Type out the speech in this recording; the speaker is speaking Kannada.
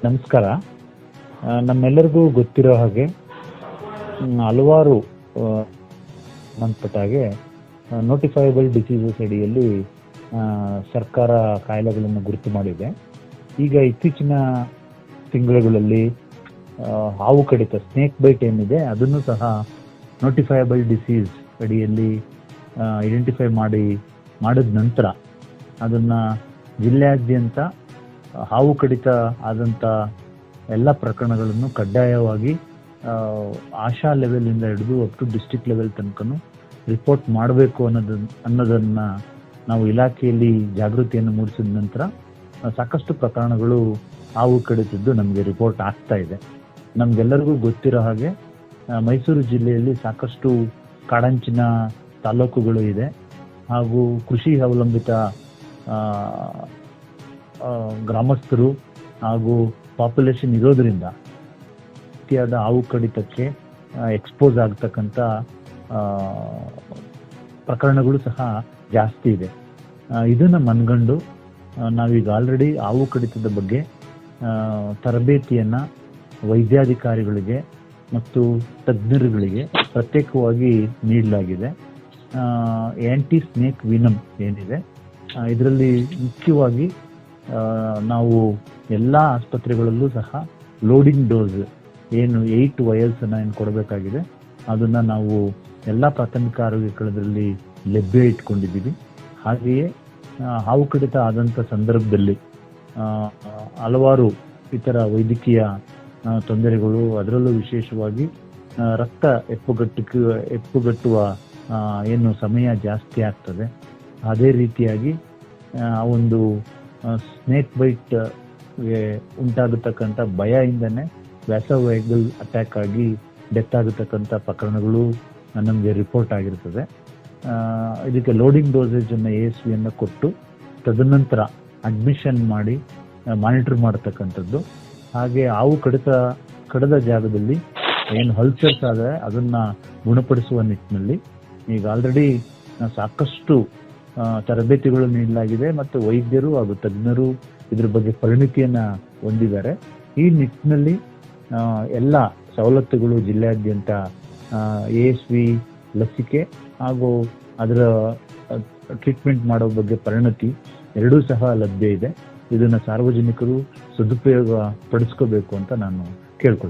ನಮಸ್ಕಾರ. ನಮ್ಮೆಲ್ಲರಿಗೂ ಗೊತ್ತಿರೋ ಹಾಗೆ ಹಲವಾರು ಸಂಬಂಧಪಟ್ಟ ಹಾಗೆ ನೋಟಿಫೈಯಬಲ್ ಡಿಸೀಸಸ್ ಅಡಿಯಲ್ಲಿ ಸರ್ಕಾರ ಕಾಯಿಲೆಗಳನ್ನು ಗುರುತು ಮಾಡಿದೆ. ಈಗ ಇತ್ತೀಚಿನ ತಿಂಗಳುಗಳಲ್ಲಿ ಹಾವು ಕಡಿತ ಸ್ನೇಕ್ ಬೈಟ್ ಏನಿದೆ ಅದನ್ನು ಸಹ ನೋಟಿಫೈಯಬಲ್ ಡಿಸೀಸ್ ಅಡಿಯಲ್ಲಿ ಐಡೆಂಟಿಫೈ ಮಾಡಿದ ನಂತರ ಅದನ್ನು ಜಿಲ್ಲೆಯಾದ್ಯಂತ ಹಾವು ಕಡಿತ ಆದಂಥ ಎಲ್ಲ ಪ್ರಕರಣಗಳನ್ನು ಕಡ್ಡಾಯವಾಗಿ ಆಶಾ ಲೆವೆಲಿಂದ ಹಿಡಿದು ಅಪ್ ಟು ಡಿಸ್ಟ್ರಿಕ್ಟ್ ಲೆವೆಲ್ ತನಕನೂ ರಿಪೋರ್ಟ್ ಮಾಡಬೇಕು ಅನ್ನೋದನ್ನು ನಾವು ಇಲಾಖೆಯಲ್ಲಿ ಜಾಗೃತಿಯನ್ನು ಮೂಡಿಸಿದ ನಂತರ ಸಾಕಷ್ಟು ಪ್ರಕರಣಗಳು ಹಾವು ಕಡಿತದ್ದು ನಮಗೆ ರಿಪೋರ್ಟ್ ಆಗ್ತಾ ಇದೆ. ನಮಗೆಲ್ಲರಿಗೂ ಗೊತ್ತಿರೋ ಹಾಗೆ ಮೈಸೂರು ಜಿಲ್ಲೆಯಲ್ಲಿ ಸಾಕಷ್ಟು ಕಾಡಂಚಿನ ತಾಲೂಕುಗಳು ಇದೆ ಹಾಗೂ ಕೃಷಿ ಅವಲಂಬಿತ ಗ್ರಾಮಸ್ಥರು ಹಾಗೂ ಪಾಪ್ಯುಲೇಷನ್ ಇರೋದ್ರಿಂದ ರೀತಿಯಾದ ಹಾವು ಕಡಿತಕ್ಕೆ ಎಕ್ಸ್ಪೋಸ್ ಆಗ್ತಕ್ಕಂಥ ಪ್ರಕರಣಗಳು ಸಹ ಜಾಸ್ತಿ ಇದೆ. ಇದನ್ನು ಮನಗಂಡು ನಾವೀಗ ಆಲ್ರೆಡಿ ಹಾವು ಕಡಿತದ ಬಗ್ಗೆ ತರಬೇತಿಯನ್ನು ವೈದ್ಯಾಧಿಕಾರಿಗಳಿಗೆ ಮತ್ತು ತಜ್ಞರುಗಳಿಗೆ ಪ್ರತ್ಯೇಕವಾಗಿ ನೀಡಲಾಗಿದೆ. ಆ್ಯಂಟಿ ಸ್ನೇಕ್ ವಿನಮ್ ಏನಿದೆ ಇದರಲ್ಲಿ ಮುಖ್ಯವಾಗಿ ನಾವು ಎಲ್ಲ ಆಸ್ಪತ್ರೆಗಳಲ್ಲೂ ಸಹ ಲೋಡಿಂಗ್ ಡೋಸ್ ಏನು 8 ವಯಸ್ಸನ್ನು ಏನು ಕೊಡಬೇಕಾಗಿದೆ ಅದನ್ನು ನಾವು ಎಲ್ಲ ಪ್ರಾಥಮಿಕ ಆರೋಗ್ಯ ಕೇಂದ್ರದಲ್ಲಿ ಲಭ್ಯ ಇಟ್ಕೊಂಡಿದ್ದೀವಿ. ಹಾಗೆಯೇ ಹಾವು ಕಡಿತ ಆದಂಥ ಸಂದರ್ಭದಲ್ಲಿ ಹಲವಾರು ಇತರ ವೈದ್ಯಕೀಯ ತೊಂದರೆಗಳು, ಅದರಲ್ಲೂ ವಿಶೇಷವಾಗಿ ರಕ್ತ ಹೆಪ್ಪುಗಟ್ಟುವ ಏನು ಸಮಯ ಜಾಸ್ತಿ ಆಗ್ತದೆ, ಅದೇ ರೀತಿಯಾಗಿ ಆ ಒಂದು ಸ್ನೇಕ್ ಬೈಟ್ ಉಂಟಾಗತಕ್ಕಂಥ ಭಯದಿಂದನೇ ವ್ಯಾಸೋವೈಗಲ್ ಅಟ್ಯಾಕ್ ಆಗಿ ಡೆತ್ ಆಗತಕ್ಕಂಥ ಪ್ರಕರಣಗಳು ನಮಗೆ ರಿಪೋರ್ಟ್ ಆಗಿರ್ತದೆ. ಇದಕ್ಕೆ ಲೋಡಿಂಗ್ ಡೋಸೇಜನ್ನು ASVಯನ್ನು ಕೊಟ್ಟು ತದನಂತರ ಅಡ್ಮಿಷನ್ ಮಾಡಿ ಮಾನಿಟರ್ ಮಾಡತಕ್ಕಂಥದ್ದು. ಹಾಗೆ ಹಾವು ಕಡಿದ ಜಾಗದಲ್ಲಿ ಏನು ಅಲ್ಸರ್ಸ್ ಆದರೆ ಅದನ್ನು ಗುಣಪಡಿಸುವ ನಿಟ್ಟಿನಲ್ಲಿ ಈಗ ಆಲ್ರೆಡಿ ಸಾಕಷ್ಟು ತರಬೇತಿಗಳು ನೀಡಲಾಗಿದೆ ಮತ್ತು ವೈದ್ಯರು ಹಾಗೂ ತಜ್ಞರು ಇದ್ರ ಬಗ್ಗೆ ಪರಿಣಿತಿಯನ್ನು ಹೊಂದಿದ್ದಾರೆ. ಈ ನಿಟ್ಟಿನಲ್ಲಿ ಎಲ್ಲ ಸವಲತ್ತುಗಳು ಜಿಲ್ಲೆಯಾದ್ಯಂತ ASV ಲಸಿಕೆ ಹಾಗೂ ಅದರ ಟ್ರೀಟ್ಮೆಂಟ್ ಮಾಡೋ ಬಗ್ಗೆ ಪರಿಣತಿ ಎರಡೂ ಸಹ ಲಭ್ಯ ಇದೆ. ಇದನ್ನು ಸಾರ್ವಜನಿಕರು ಸದುಪಯೋಗ ಪಡಿಸ್ಕೋಬೇಕು ಅಂತ ನಾನು ಕೇಳ್ಕೊಳ್ತೀನಿ.